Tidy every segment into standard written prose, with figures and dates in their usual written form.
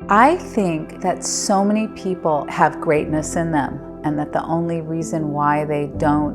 I think that so many people have greatness in them, and that the only reason why they don't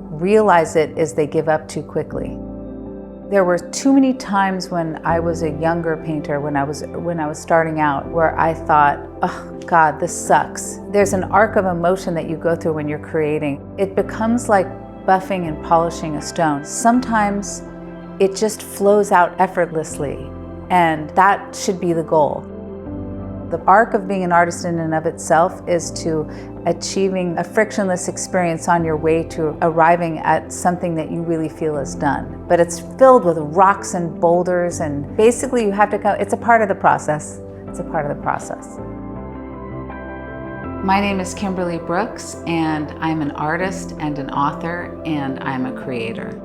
realize it is they give up too quickly. There were too many times when I was a younger painter, when I was starting out, where I thought, oh God, this sucks. There's an arc of emotion that you go through when you're creating. It becomes like buffing and polishing a stone. Sometimes it just flows out effortlessly, and that should be the goal. The arc of being an artist in and of itself is to achieving a frictionless experience on your way to arriving at something that you really feel is done. But it's filled with rocks and boulders, and basically you have to go, it's a part of the process. It's a part of the process. My name is Kimberly Brooks, and I'm an artist and an author, and I'm a creator.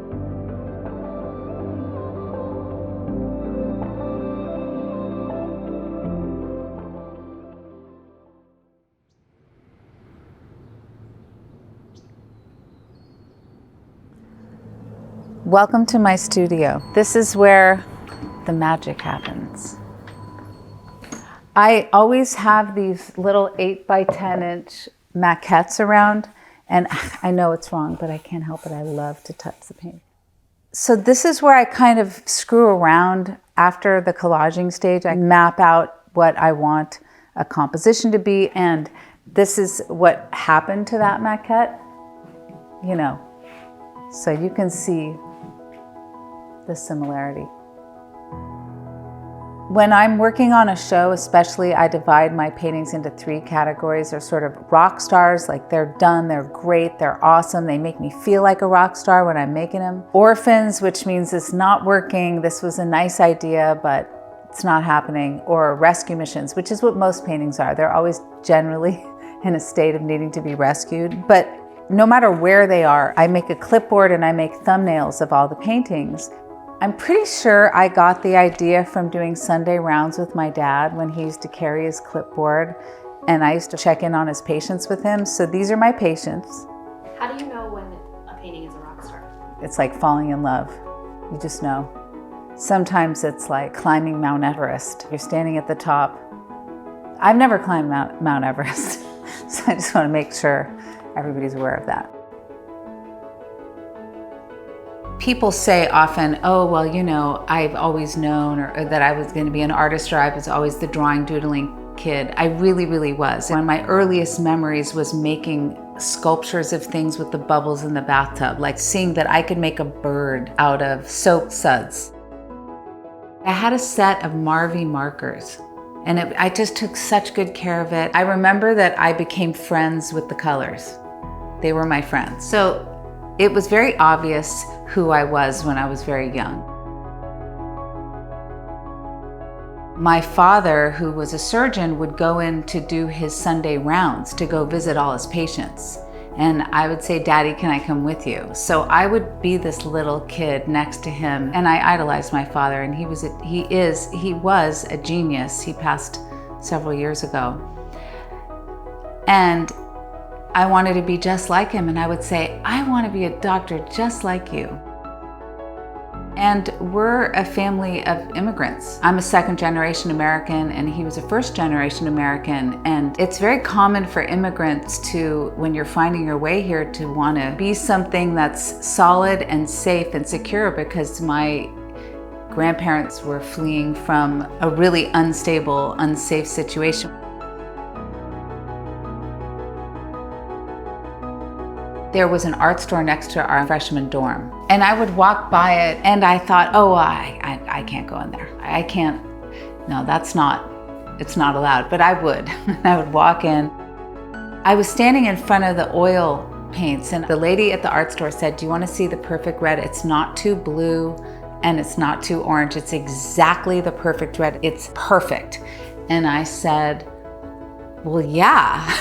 Welcome to my studio. This is where the magic happens. I always have these little 8 by 10 inch maquettes around, and I know it's wrong, but I can't help it. I love to touch the paint. So this is where I kind of screw around after the collaging stage. I map out what I want a composition to be, and this is what happened to that maquette, you know, so you can see the similarity. When I'm working on a show, especially, I divide my paintings into 3 categories. They're sort of rock stars, like they're done, they're great, they're awesome, they make me feel like a rock star when I'm making them. Orphans, which means it's not working, this was a nice idea, but it's not happening. Or rescue missions, which is what most paintings are. They're always generally in a state of needing to be rescued. But no matter where they are, I make a clipboard and I make thumbnails of all the paintings. I'm pretty sure I got the idea from doing Sunday rounds with my dad when he used to carry his clipboard, and I used to check in on his patients with him. So these are my patients. How do you know when a painting is a rock star? It's like falling in love. You just know. Sometimes it's like climbing Mount Everest. You're standing at the top. I've never climbed Mount Everest, so I just want to make sure everybody's aware of that. People say often, oh, well, you know, I've always known or that I was going to be an artist, or I was always the drawing, doodling kid. I really, really was. One of my earliest memories was making sculptures of things with the bubbles in the bathtub, like seeing that I could make a bird out of soap suds. I had a set of Marvy markers, and I just took such good care of it. I remember that I became friends with the colors. They were my friends. So it was very obvious who I was when I was very young. My father, who was a surgeon, would go in to do his Sunday rounds to go visit all his patients. And I would say, Daddy, can I come with you? So I would be this little kid next to him, and I idolized my father, and he was a genius. He passed several years ago. And I wanted to be just like him, and I would say, I want to be a doctor just like you. And we're a family of immigrants. I'm a second-generation American, and he was a first-generation American. And it's very common for immigrants to, when you're finding your way here, to want to be something that's solid and safe and secure, because my grandparents were fleeing from a really unstable, unsafe situation. There was an art store next to our freshman dorm, and I would walk by it, and I thought, oh, I can't go in there. I can't, no, it's not allowed, but I would. I would walk in. I was standing in front of the oil paints, and the lady at the art store said, do you want to see the perfect red? It's not too blue, and it's not too orange. It's exactly the perfect red. It's perfect. And I said, well, yeah.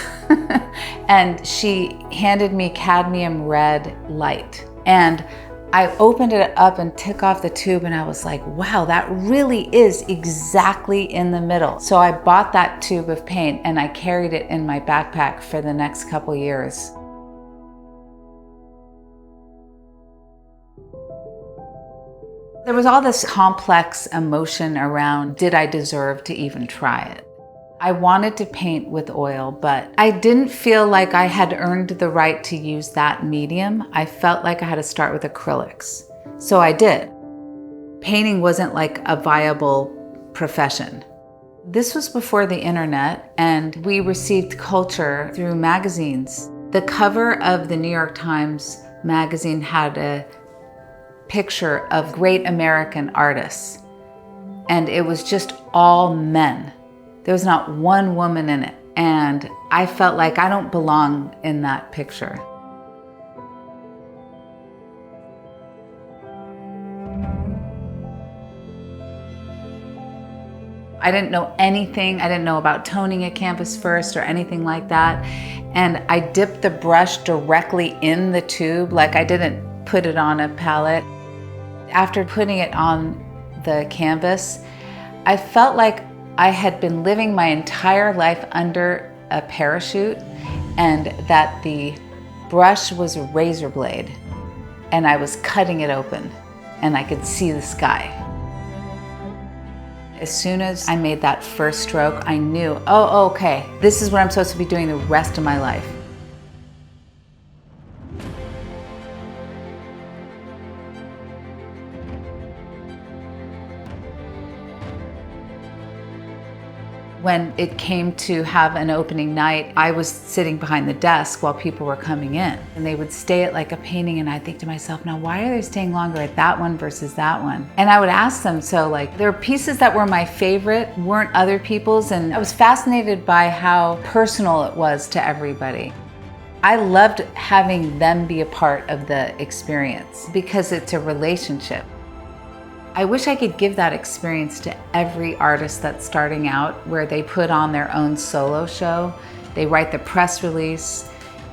And she handed me cadmium red light. And I opened it up and took off the tube, and I was like, wow, that really is exactly in the middle. So I bought that tube of paint, and I carried it in my backpack for the next couple years. There was all this complex emotion around, did I deserve to even try it? I wanted to paint with oil, but I didn't feel like I had earned the right to use that medium. I felt like I had to start with acrylics. So I did. Painting wasn't like a viable profession. This was before the internet, and we received culture through magazines. The cover of the New York Times magazine had a picture of great American artists, and it was just all men. There was not one woman in it, and I felt like I don't belong in that picture. I didn't know anything. I didn't know about toning a canvas first or anything like that. And I dipped the brush directly in the tube, like I didn't put it on a palette. After putting it on the canvas, I felt like I had been living my entire life under a parachute, and that the brush was a razor blade, and I was cutting it open, and I could see the sky. As soon as I made that first stroke, I knew, oh, okay, this is what I'm supposed to be doing the rest of my life. When it came to have an opening night, I was sitting behind the desk while people were coming in, and they would stay at like a painting, and I'd think to myself, now why are they staying longer at that one versus that one? And I would ask them, so like there were pieces that were my favorite, weren't other people's, and I was fascinated by how personal it was to everybody. I loved having them be a part of the experience because it's a relationship. I wish I could give that experience to every artist that's starting out, where they put on their own solo show, they write the press release,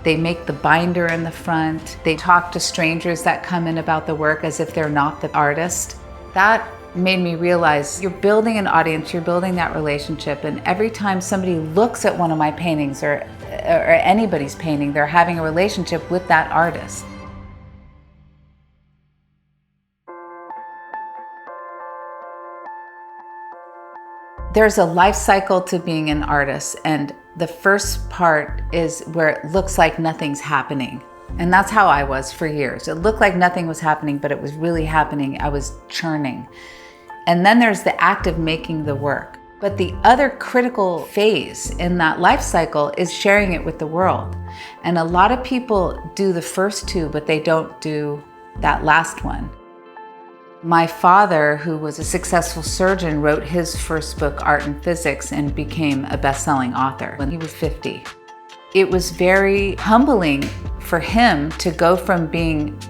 they make the binder in the front, they talk to strangers that come in about the work as if they're not the artist. That made me realize you're building an audience, you're building that relationship, and every time somebody looks at one of my paintings or anybody's painting, they're having a relationship with that artist. There's a life cycle to being an artist, and the first part is where it looks like nothing's happening. And that's how I was for years. It looked like nothing was happening, but it was really happening. I was churning. And then there's the act of making the work. But the other critical phase in that life cycle is sharing it with the world. And a lot of people do the first two, but they don't do that last one. My father, who was a successful surgeon, wrote his first book, Art and Physics, and became a best-selling author when he was 50. It was very humbling for him to go from being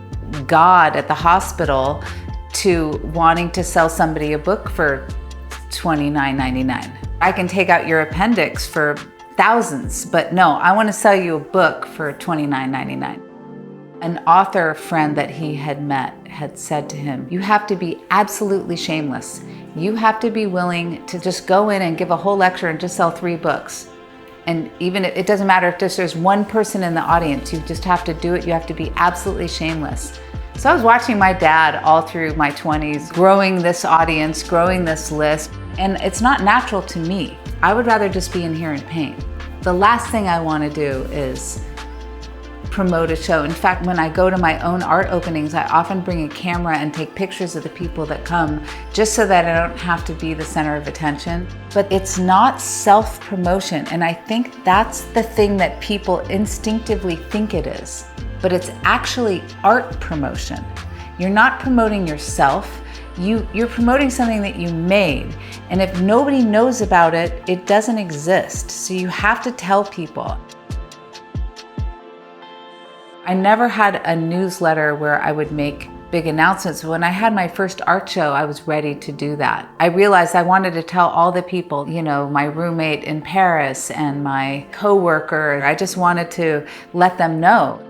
God at the hospital to wanting to sell somebody a book for $29.99. I can take out your appendix for thousands, but no, I want to sell you a book for $29.99. An author friend that he had met had said to him, you have to be absolutely shameless. You have to be willing to just go in and give a whole lecture and just sell 3 books. And even if it doesn't matter if there's one person in the audience, you just have to do it. You have to be absolutely shameless. So I was watching my dad all through my 20s, growing this audience, growing this list, and it's not natural to me. I would rather just be in here and paint. The last thing I want to do is promote a show. In fact, when I go to my own art openings, I often bring a camera and take pictures of the people that come, just so that I don't have to be the center of attention. But it's not self-promotion, and I think that's the thing that people instinctively think it is. But it's actually art promotion. You're not promoting yourself, you're promoting something that you made, and if nobody knows about it, it doesn't exist. So you have to tell people. I never had a newsletter where I would make big announcements. When I had my first art show, I was ready to do that. I realized I wanted to tell all the people, you know, my roommate in Paris and my coworker. I just wanted to let them know.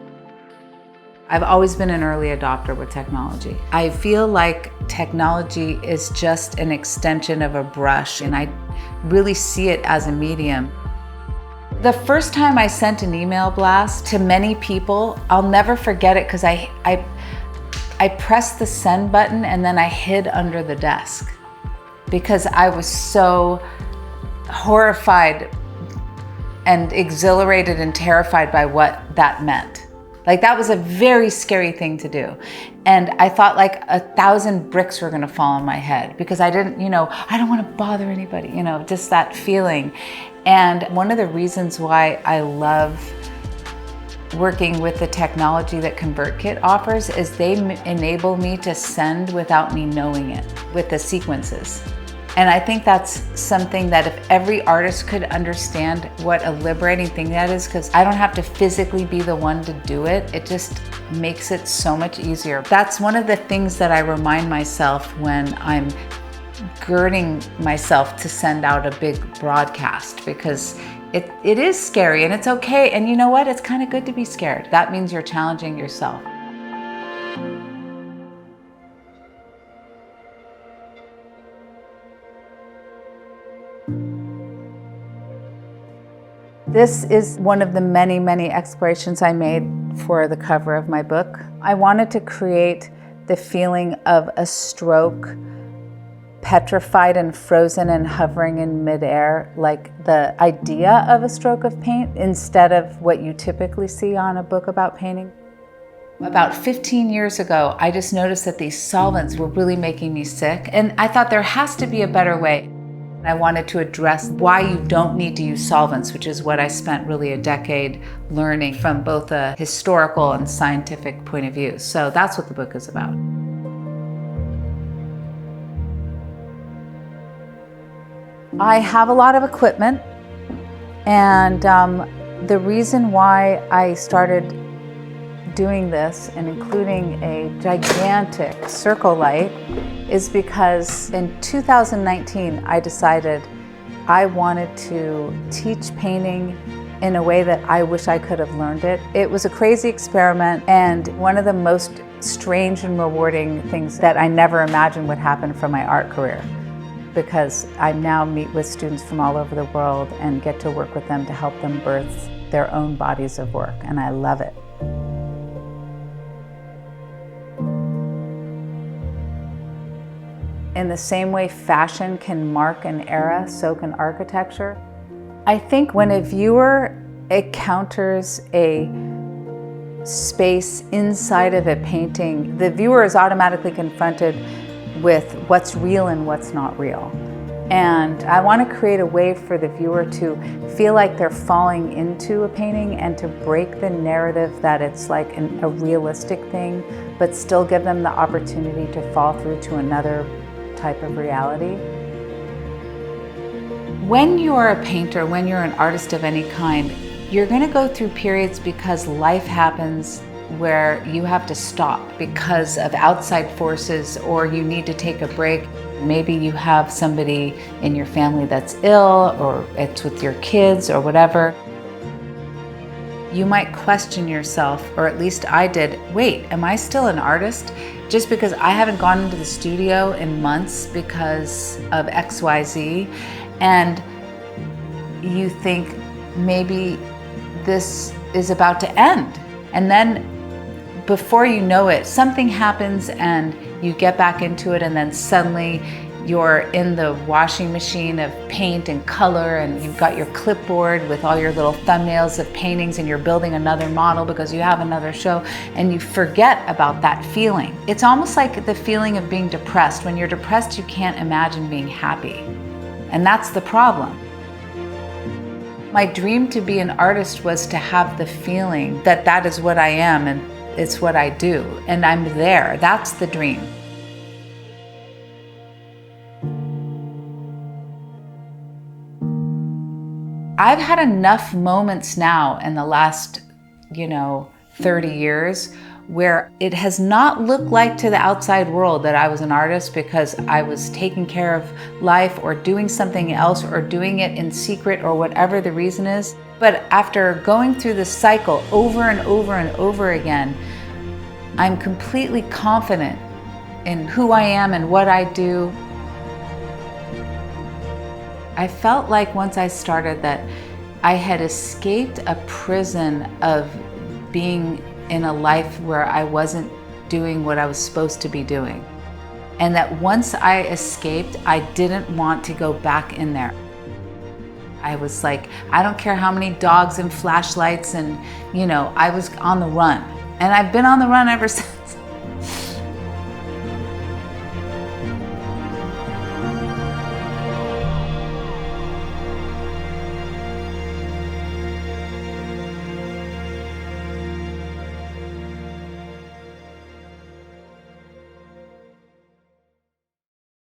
I've always been an early adopter with technology. I feel like technology is just an extension of a brush, and I really see it as a medium. The first time I sent an email blast to many people, I'll never forget it because I pressed the send button and then I hid under the desk because I was so horrified and exhilarated and terrified by what that meant. Like, that was a very scary thing to do. And I thought like 1,000 bricks were gonna fall on my head because I didn't, I don't wanna bother anybody, just that feeling. And one of the reasons why I love working with the technology that ConvertKit offers is they enable me to send without me knowing it with the sequences. And I think that's something that if every artist could understand what a liberating thing that is, because I don't have to physically be the one to do it, it just makes it so much easier. That's one of the things that I remind myself when I'm girding myself to send out a big broadcast, because it is scary and it's okay. And you know what? It's kind of good to be scared. That means you're challenging yourself. This is one of the many, many explorations I made for the cover of my book. I wanted to create the feeling of a stroke, petrified and frozen and hovering in midair, like the idea of a stroke of paint instead of what you typically see on a book about painting. About 15 years ago, I just noticed that these solvents were really making me sick, and I thought there has to be a better way. I wanted to address why you don't need to use solvents, which is what I spent really a decade learning from both a historical and scientific point of view. So that's what the book is about. I have a lot of equipment, and the reason why I started doing this and including a gigantic circle light is because in 2019 I decided I wanted to teach painting in a way that I wish I could have learned it. It was a crazy experiment, and one of the most strange and rewarding things that I never imagined would happen from my art career, because I now meet with students from all over the world and get to work with them to help them birth their own bodies of work, and I love it. In the same way fashion can mark an era, so can architecture. I think when a viewer encounters a space inside of a painting, the viewer is automatically confronted with what's real and what's not real. And I want to create a way for the viewer to feel like they're falling into a painting and to break the narrative that it's like a realistic thing, but still give them the opportunity to fall through to another type of reality. When you're a painter, when you're an artist of any kind, you're going to go through periods because life happens where you have to stop because of outside forces, or you need to take a break. Maybe you have somebody in your family that's ill, or it's with your kids or whatever. You might question yourself, or at least I did, wait, am I still an artist? Just because I haven't gone into the studio in months because of XYZ, and you think maybe this is about to end. And then before you know it, something happens and you get back into it, and then suddenly you're in the washing machine of paint and color, and you've got your clipboard with all your little thumbnails of paintings, and you're building another model because you have another show, and you forget about that feeling. It's almost like the feeling of being depressed. When you're depressed, you can't imagine being happy. And that's the problem. My dream to be an artist was to have the feeling that that is what I am and it's what I do, and I'm there. That's the dream. I've had enough moments now in the last, 30 years where it has not looked like to the outside world that I was an artist because I was taking care of life or doing something else or doing it in secret or whatever the reason is. But after going through this cycle over and over and over again, I'm completely confident in who I am and what I do. I felt like once I started that I had escaped a prison of being in a life where I wasn't doing what I was supposed to be doing. And that once I escaped, I didn't want to go back in there. I was like, I don't care how many dogs and flashlights and, you know, I was on the run. And I've been on the run ever since.